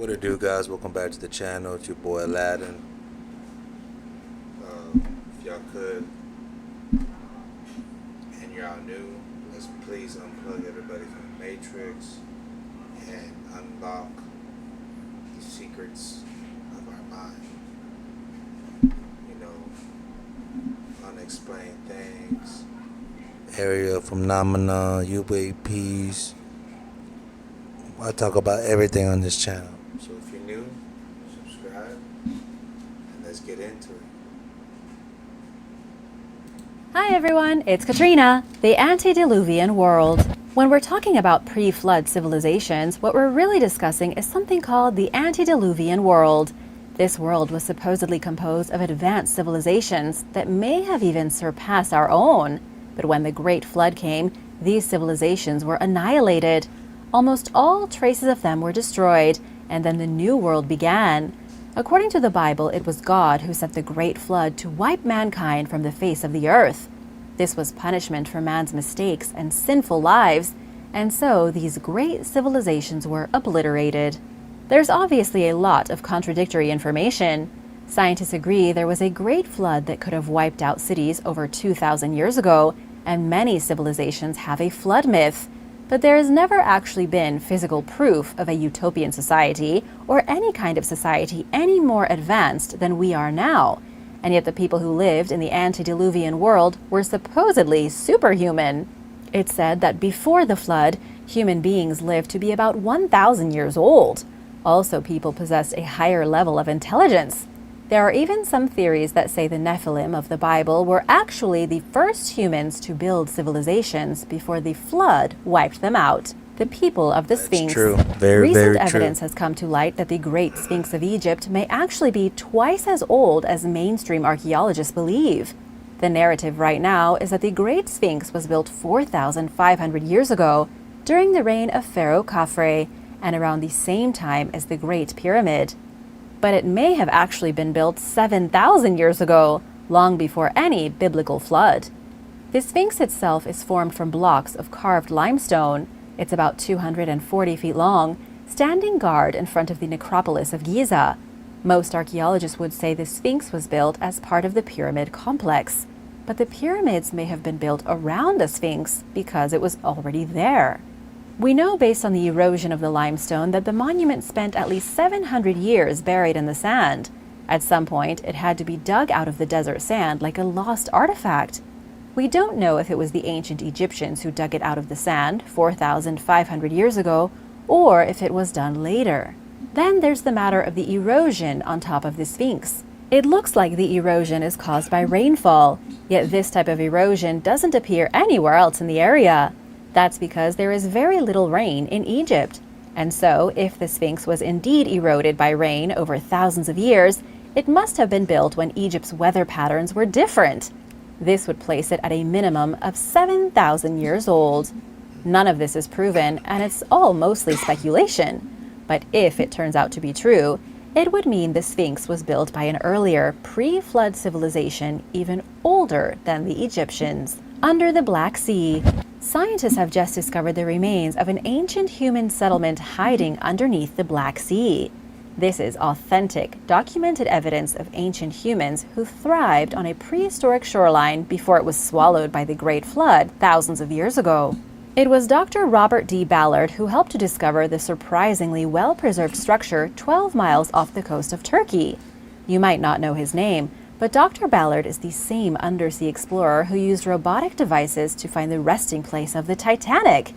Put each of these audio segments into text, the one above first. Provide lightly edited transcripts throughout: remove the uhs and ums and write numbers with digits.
What it do, guys? Welcome back to the channel. It's your boy Aladdin. If y'all could, and y'all new, let's please unplug everybody from the Matrix and unlock the secrets of our mind. You know, unexplained things, area phenomena, UAPs. I talk about everything on this channel. So if you're new, subscribe and let's get into it. Hi everyone, it's Katrina, the antediluvian world. When we're talking about pre-flood civilizations, what we're really discussing is something called the antediluvian world. This world was supposedly composed of advanced civilizations that may have even surpassed our own. But when the Great Flood came, these civilizations were annihilated. Almost all traces of them were destroyed, and then the new world began. According to the Bible, it was God who sent the Great Flood to wipe mankind from the face of the earth. This was punishment for man's mistakes and sinful lives, and so these great civilizations were obliterated. There's obviously a lot of contradictory information. Scientists agree there was a Great Flood that could have wiped out cities over 2,000 years ago, and many civilizations have a flood myth. But there has never actually been physical proof of a utopian society or any kind of society any more advanced than we are now. And yet the people who lived in the antediluvian world were supposedly superhuman. It's said that before the flood, human beings lived to be about 1,000 years old. Also, people possessed a higher level of intelligence. There are even some theories that say the Nephilim of the Bible were actually the first humans to build civilizations before the flood wiped them out. The people of the Sphinx. True. Very Recent true. evidence has come to light that the Great Sphinx of Egypt may actually be twice as old as mainstream archaeologists believe. The narrative right now is that the Great Sphinx was built 4,500 years ago during the reign of Pharaoh Khafre and around the same time as the Great Pyramid. But it may have actually been built 7,000 years ago, long before any biblical flood. The Sphinx itself is formed from blocks of carved limestone. It's about 240 feet long, standing guard in front of the necropolis of Giza. Most archaeologists would say the Sphinx was built as part of the pyramid complex, but the pyramids may have been built around the Sphinx because it was already there. We know based on the erosion of the limestone that the monument spent at least 700 years buried in the sand. At some point, it had to be dug out of the desert sand like a lost artifact. We don't know if it was the ancient Egyptians who dug it out of the sand 4,500 years ago, or if it was done later. Then there's the matter of the erosion on top of the Sphinx. It looks like the erosion is caused by rainfall, yet this type of erosion doesn't appear anywhere else in the area. That's because there is very little rain in Egypt. And so, if the Sphinx was indeed eroded by rain over thousands of years, it must have been built when Egypt's weather patterns were different. This would place it at a minimum of 7,000 years old. None of this is proven, and it's all mostly speculation. But if it turns out to be true, it would mean the Sphinx was built by an earlier, pre-flood civilization even older than the Egyptians. Under the Black Sea, scientists have just discovered the remains of an ancient human settlement hiding underneath the Black Sea. This is authentic, documented evidence of ancient humans who thrived on a prehistoric shoreline before it was swallowed by the Great Flood thousands of years ago. It was Dr. Robert D. Ballard who helped to discover the surprisingly well-preserved structure 12 miles off the coast of Turkey. You might not know his name, but Dr. Ballard is the same undersea explorer who used robotic devices to find the resting place of the Titanic.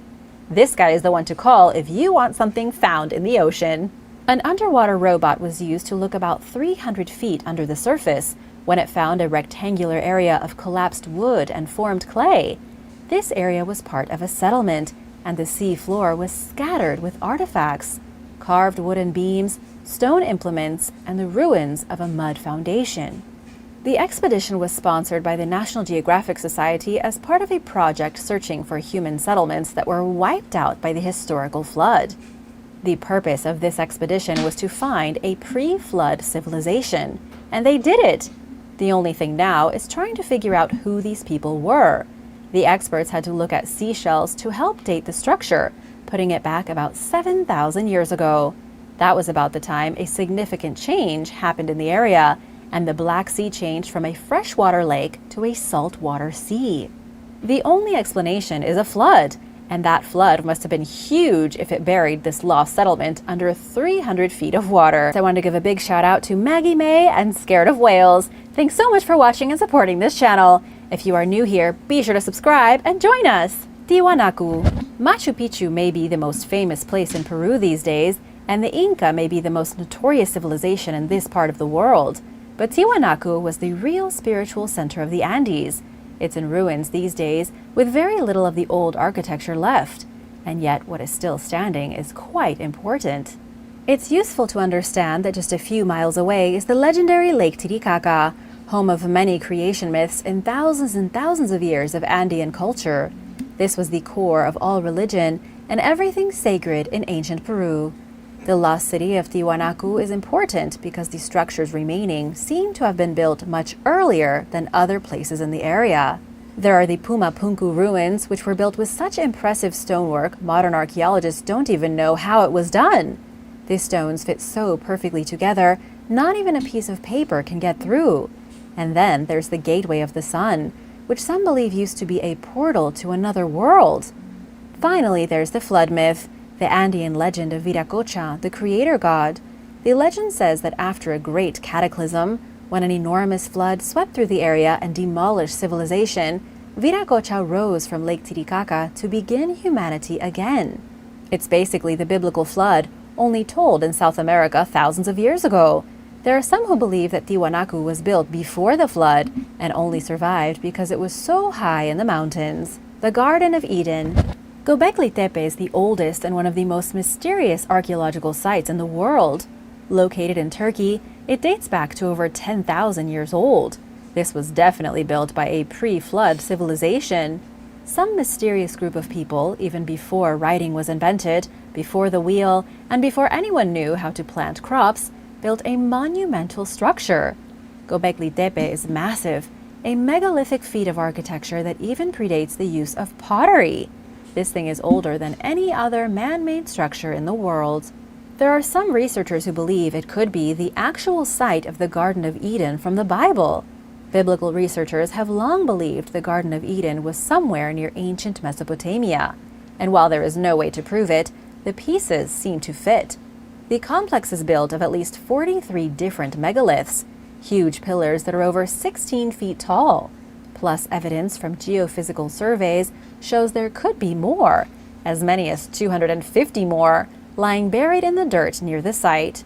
This guy is the one to call if you want something found in the ocean. An underwater robot was used to look about 300 feet under the surface when it found a rectangular area of collapsed wood and formed clay. This area was part of a settlement, and the sea floor was scattered with artifacts, carved wooden beams, stone implements, and the ruins of a mud foundation. The expedition was sponsored by the National Geographic Society as part of a project searching for human settlements that were wiped out by the historical flood. The purpose of this expedition was to find a pre-flood civilization, and they did it. The only thing now is trying to figure out who these people were. The experts had to look at seashells to help date the structure, putting it back about 7,000 years ago. That was about the time a significant change happened in the area, and the Black Sea changed from a freshwater lake to a saltwater sea. The only explanation is a flood, and that flood must have been huge if it buried this lost settlement under 300 feet of water. So I want to give a big shout out to Maggie May and Scared of Whales. Thanks so much for watching and supporting this channel. If you are new here, be sure to subscribe and join us. Tiwanaku. Machu Picchu may be the most famous place in Peru these days, and the Inca may be the most notorious civilization in this part of the world. But Tiwanaku was the real spiritual center of the Andes. It's in ruins these days, with very little of the old architecture left. And yet, what is still standing is quite important. It's useful to understand that just a few miles away is the legendary Lake Titicaca, home of many creation myths and thousands of years of Andean culture. This was the core of all religion and everything sacred in ancient Peru. The lost city of Tiwanaku is important because the structures remaining seem to have been built much earlier than other places in the area. There are the Pumapunku ruins, which were built with such impressive stonework, modern archaeologists don't even know how it was done. These stones fit so perfectly together, not even a piece of paper can get through. And then there's the Gateway of the Sun, which some believe used to be a portal to another world. Finally, there's the flood myth, the Andean legend of Viracocha, the creator god. The legend says that after a great cataclysm, when an enormous flood swept through the area and demolished civilization, Viracocha rose from Lake Titicaca to begin humanity again. It's basically the biblical flood, only told in South America thousands of years ago. There are some who believe that Tiwanaku was built before the flood and only survived because it was so high in the mountains. The Garden of Eden. Göbekli Tepe is the oldest and one of the most mysterious archaeological sites in the world. Located in Turkey, it dates back to over 10,000 years old. This was definitely built by a pre-flood civilization. Some mysterious group of people, even before writing was invented, before the wheel, and before anyone knew how to plant crops, built a monumental structure. Göbekli Tepe is massive, a megalithic feat of architecture that even predates the use of pottery. This thing is older than any other man-made structure in the world. There are some researchers who believe it could be the actual site of the Garden of Eden from the Bible. Biblical researchers have long believed the Garden of Eden was somewhere near ancient Mesopotamia. And while there is no way to prove it, the pieces seem to fit. The complex is built of at least 43 different megaliths, huge pillars that are over 16 feet tall. Plus evidence from geophysical surveys shows there could be more, as many as 250 more, lying buried in the dirt near the site.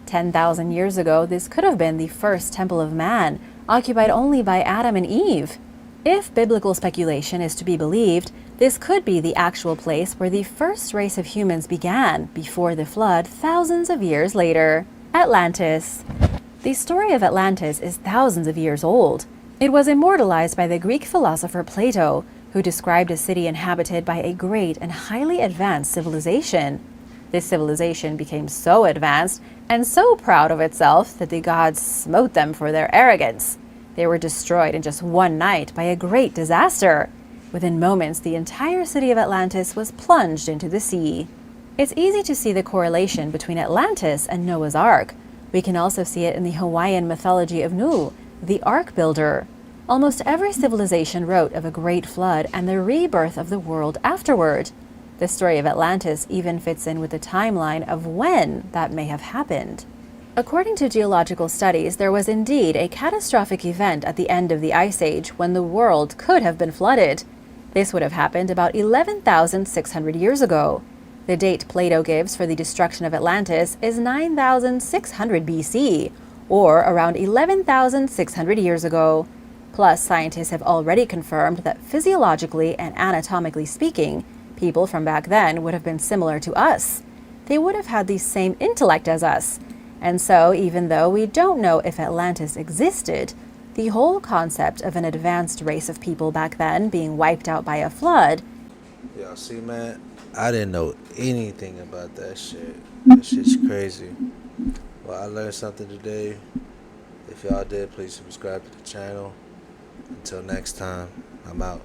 10,000 years ago, this could have been the first temple of man, occupied only by Adam and Eve. If biblical speculation is to be believed, this could be the actual place where the first race of humans began, before the flood thousands of years later. Atlantis. The story of Atlantis is thousands of years old. It was immortalized by the Greek philosopher Plato, who described a city inhabited by a great and highly advanced civilization. This civilization became so advanced and so proud of itself that the gods smote them for their arrogance. They were destroyed in just one night by a great disaster. Within moments, the entire city of Atlantis was plunged into the sea. It's easy to see the correlation between Atlantis and Noah's Ark. We can also see it in the Hawaiian mythology of Nu, the Ark Builder. Almost every civilization wrote of a great flood and the rebirth of the world afterward. The story of Atlantis even fits in with the timeline of when that may have happened. According to geological studies, there was indeed a catastrophic event at the end of the Ice Age when the world could have been flooded. This would have happened about 11,600 years ago. The date Plato gives for the destruction of Atlantis is 9,600 BC, or around 11,600 years ago. Plus, scientists have already confirmed that physiologically and anatomically speaking, people from back then would have been similar to us. They would have had the same intellect as us. And so, even though we don't know if Atlantis existed, the whole concept of an advanced race of people back then being wiped out by a flood. Y'all see, man? I didn't know anything about that shit. That shit's crazy. Well, I learned something today. If y'all did, please subscribe to the channel. Until next time, I'm out.